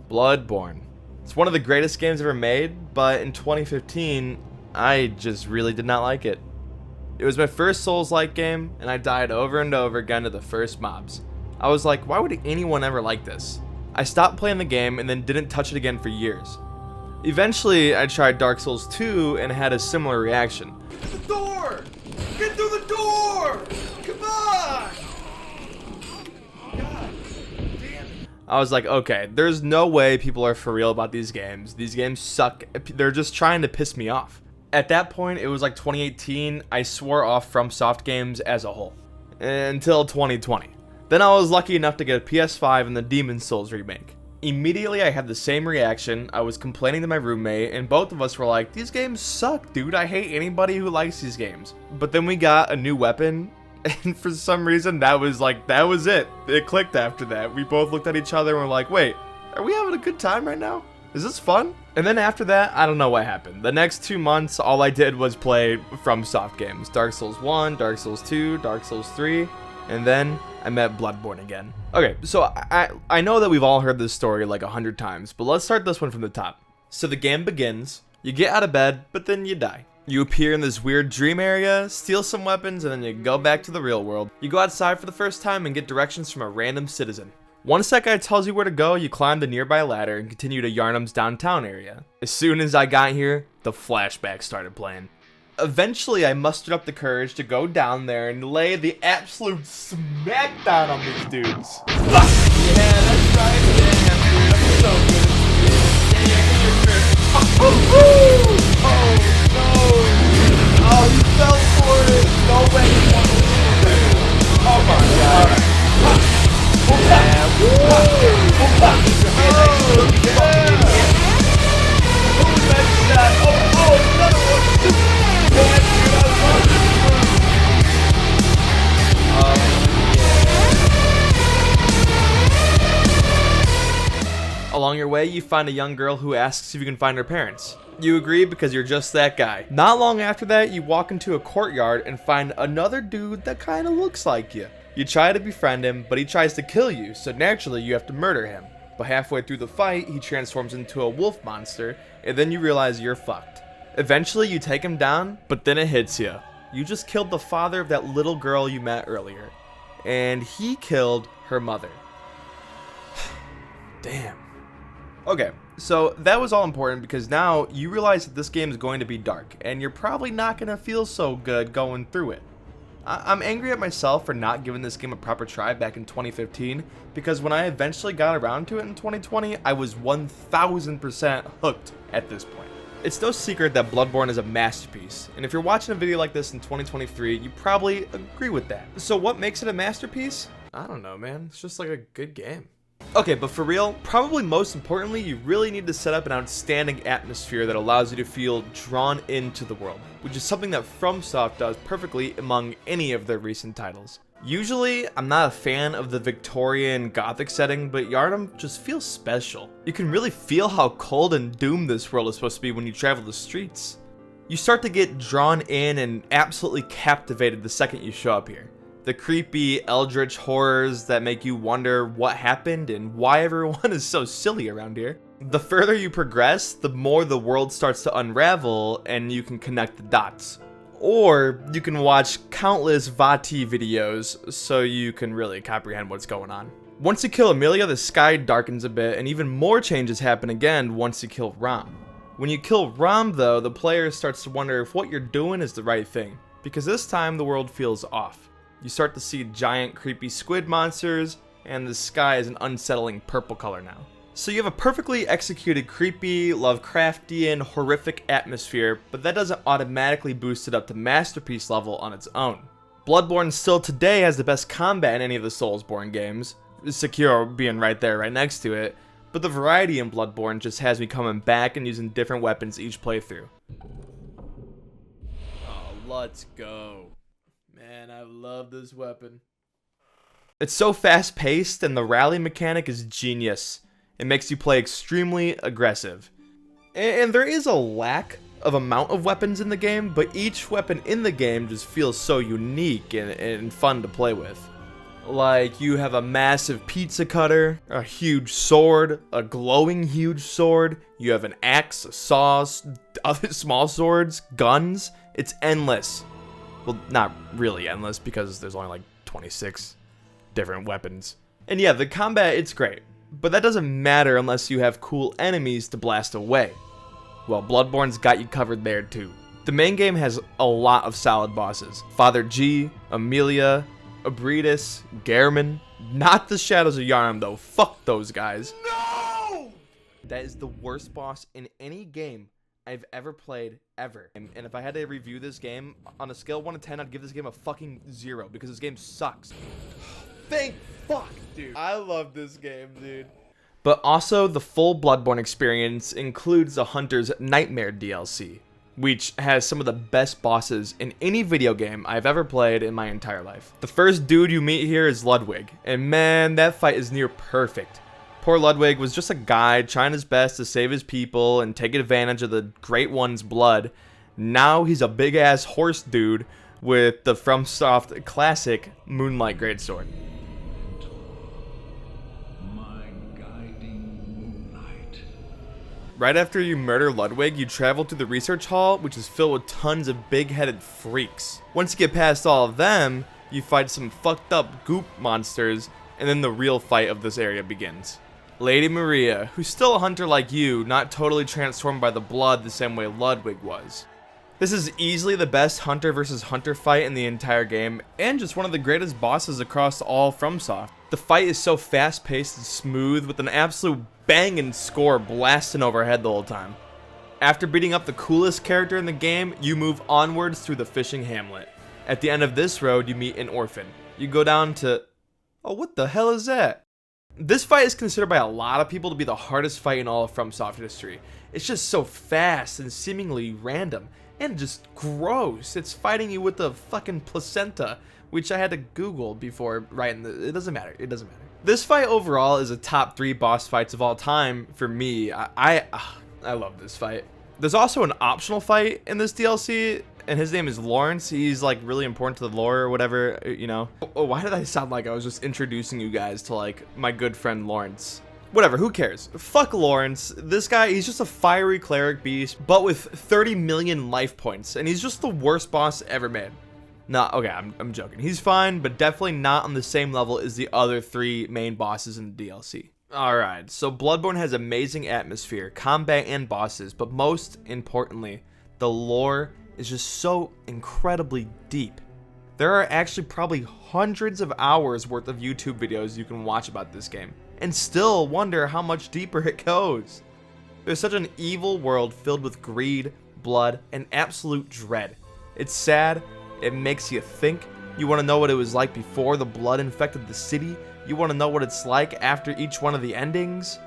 Bloodborne. It's one of the greatest games ever made, but in 2015, I just really did not like it. It was my first Souls-like game, and I died over and over again to the first mobs. I was like, why would anyone ever like this? I stopped playing the game and then didn't touch it again for years. Eventually, I tried Dark Souls 2 and had a similar reaction. The door! Get through the door! Come on! God damn it. I was like, okay, there's no way people are for real about these games. These games suck. They're just trying to piss me off. At that point, it was like 2018, I swore off Fromsoft games as a whole. Until 2020. Then I was lucky enough to get a PS5 and the Demon's Souls remake. Immediately I had the same reaction. I was complaining to my roommate and both of us were like, these games suck, dude. I hate anybody who likes these games. But then we got a new weapon and for some reason that was it. It clicked after that. We both looked at each other and were like, wait, are we having a good time right now? Is this fun? And then after that, I don't know what happened. The next 2 months, all I did was play Fromsoft games. Dark Souls 1, Dark Souls 2, Dark Souls 3, and then I met Bloodborne again. Okay, so I know that we've all heard this story like 100 times, but let's start this one from the top. So the game begins, you get out of bed, but then you die. You appear in this weird dream area, steal some weapons, and then you go back to the real world. You go outside for the first time and get directions from a random citizen. Once that guy tells you where to go, you climb the nearby ladder and continue to Yharnam's downtown area. As soon as I got here, the flashback started playing. Eventually, I mustered up the courage to go down there and lay the absolute smackdown on these dudes. Yeah, that's right. Damn, dude. I'm so good at this. Oh, no. Oh, you fell for it. No way you want to lose it. Oh, my God. Yeah. Woo. Oh, yeah. Who's that shot? Oh, another one. Man, dude, I love this one. Along your way, you find a young girl who asks if you can find her parents. You agree because you're just that guy. Not long after that, you walk into a courtyard and find another dude that kind of looks like you. You try to befriend him, but he tries to kill you, so naturally you have to murder him. But halfway through the fight, he transforms into a wolf monster, and then you realize you're fucked. Eventually, you take him down, but then it hits you. You just killed the father of that little girl you met earlier, and he killed her mother. Damn. Okay, so that was all important because now you realize that this game is going to be dark, and you're probably not going to feel so good going through it. I'm angry at myself for not giving this game a proper try back in 2015, because when I eventually got around to it in 2020, I was 1000% hooked at this point. It's no secret that Bloodborne is a masterpiece, and if you're watching a video like this in 2023, you probably agree with that. So what makes it a masterpiece? I don't know, man. It's just like a good game. Okay, but for real, probably most importantly, you really need to set up an outstanding atmosphere that allows you to feel drawn into the world, which is something that Fromsoft does perfectly among any of their recent titles. Usually, I'm not a fan of the Victorian Gothic setting, but Yharnam just feels special. You can really feel how cold and doomed this world is supposed to be when you travel the streets. You start to get drawn in and absolutely captivated the second you show up here. The creepy, eldritch horrors that make you wonder what happened and why everyone is so silly around here. The further you progress, the more the world starts to unravel and you can connect the dots. Or you can watch countless Vati videos so you can really comprehend what's going on. Once you kill Amelia, the sky darkens a bit and even more changes happen again once you kill Ram. When you kill Ram though, the player starts to wonder if what you're doing is the right thing, because this time the world feels off. You start to see giant creepy squid monsters, and the sky is an unsettling purple color now. So you have a perfectly executed creepy, Lovecraftian, horrific atmosphere, but that doesn't automatically boost it up to masterpiece level on its own. Bloodborne still today has the best combat in any of the Soulsborne games, Sekiro being right there, right next to it, but the variety in Bloodborne just has me coming back and using different weapons each playthrough. Oh, let's go. Man, I love this weapon. It's so fast-paced, and the rally mechanic is genius. It makes you play extremely aggressive. And there is a lack of amount of weapons in the game, but each weapon in the game just feels so unique and fun to play with. Like, you have a massive pizza cutter, a huge sword, a glowing huge sword, you have an axe, a saw, other small swords, guns. It's endless. Well, not really endless because there's only like 26 different weapons. And yeah, the combat, it's great. But that doesn't matter unless you have cool enemies to blast away. Well, Bloodborne's got you covered there too. The main game has a lot of solid bosses. Father G, Amelia, Abridus, Gehrman. Not the Shadows of Yharnam though. Fuck those guys. No! That is the worst boss in any game I've ever played, ever. And if I had to review this game, on a scale of 1 to 10, I'd give this game a fucking 0, because this game sucks. Thank fuck, dude. I love this game, dude. But also, the full Bloodborne experience includes the Hunter's Nightmare DLC, which has some of the best bosses in any video game I've ever played in my entire life. The first dude you meet here is Ludwig, and man, that fight is near perfect. Poor Ludwig was just a guy trying his best to save his people and take advantage of the Great One's blood. Now he's a big-ass horse dude with the Fromsoft classic Moonlight Greatsword. Right after you murder Ludwig, you travel to the research hall, which is filled with tons of big-headed freaks. Once you get past all of them, you fight some fucked up goop monsters, and then the real fight of this area begins. Lady Maria, who's still a hunter like you, not totally transformed by the blood the same way Ludwig was. This is easily the best hunter versus hunter fight in the entire game, and just one of the greatest bosses across all FromSoft. The fight is so fast-paced and smooth, with an absolute banging score blasting overhead the whole time. After beating up the coolest character in the game, you move onwards through the fishing hamlet. At the end of this road, you meet an orphan. You go down to... Oh, what the hell is that? This fight is considered by a lot of people to be the hardest fight in all of FromSoft history. It's just so fast and seemingly random, and just gross. It's fighting you with the fucking placenta, which I had to Google before writing it doesn't matter. It doesn't matter. This fight overall is a top 3 boss fights of all time for me. I love this fight. There's also an optional fight in this DLC, and his name is Lawrence. He's like really important to the lore or whatever, you know. Oh, why did I sound like I was just introducing you guys to like my good friend Lawrence? Whatever, who cares? Fuck Lawrence. This guy, he's just a fiery cleric beast, but with 30 million life points, and he's just the worst boss ever made. Nah, okay, I'm joking. He's fine, but definitely not on the same level as the other 3 main bosses in the DLC. Alright, so Bloodborne has amazing atmosphere, combat, and bosses, but most importantly, the lore is just so incredibly deep. There are actually probably hundreds of hours worth of YouTube videos you can watch about this game, and still wonder how much deeper it goes. There's such an evil world filled with greed, blood, and absolute dread. It's sad. It makes you think. You want to know what it was like before the blood infected the city. You want to know what it's like after each one of the endings.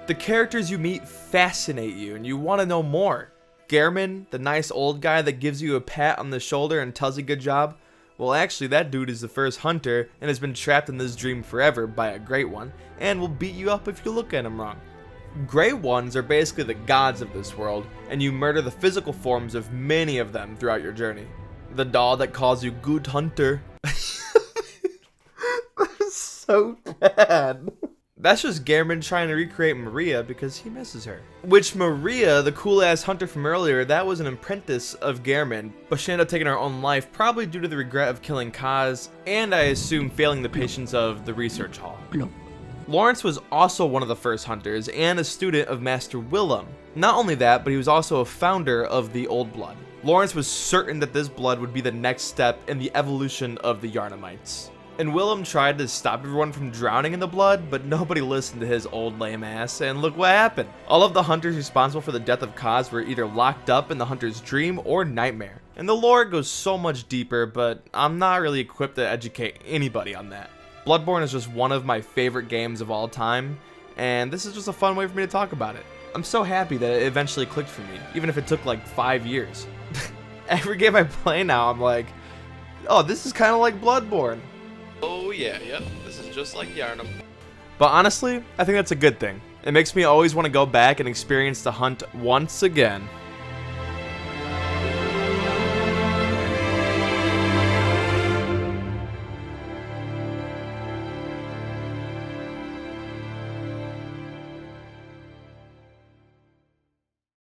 The characters you meet fascinate you, and you want to know more. Gehrman, the nice old guy that gives you a pat on the shoulder and tells you good job. Well, actually, that dude is the first hunter and has been trapped in this dream forever by a Great One, and will beat you up if you look at him wrong. Great Ones are basically the gods of this world, and you murder the physical forms of many of them throughout your journey. The doll that calls you Good Hunter. That's so bad. That's just Gehrman trying to recreate Maria because he misses her. Which Maria, the cool-ass hunter from earlier, that was an apprentice of Gehrman, but she ended up taking her own life, probably due to the regret of killing Kaz, and I assume failing the patience of the research hall. Lawrence was also one of the first hunters, and a student of Master Willem. Not only that, but he was also a founder of the Old Blood. Lawrence was certain that this blood would be the next step in the evolution of the Yharnamites. And Willem tried to stop everyone from drowning in the blood, but nobody listened to his old lame ass, and look what happened. All of the hunters responsible for the death of Kaz were either locked up in the hunter's dream or nightmare. And the lore goes so much deeper, but I'm not really equipped to educate anybody on that. Bloodborne is just one of my favorite games of all time, and this is just a fun way for me to talk about it. I'm so happy that it eventually clicked for me, even if it took like 5 years. Every game I play now, I'm like, oh, this is kind of like Bloodborne. Oh yeah, yep, this is just like Yharnam. But honestly, I think that's a good thing. It makes me always want to go back and experience the hunt once again.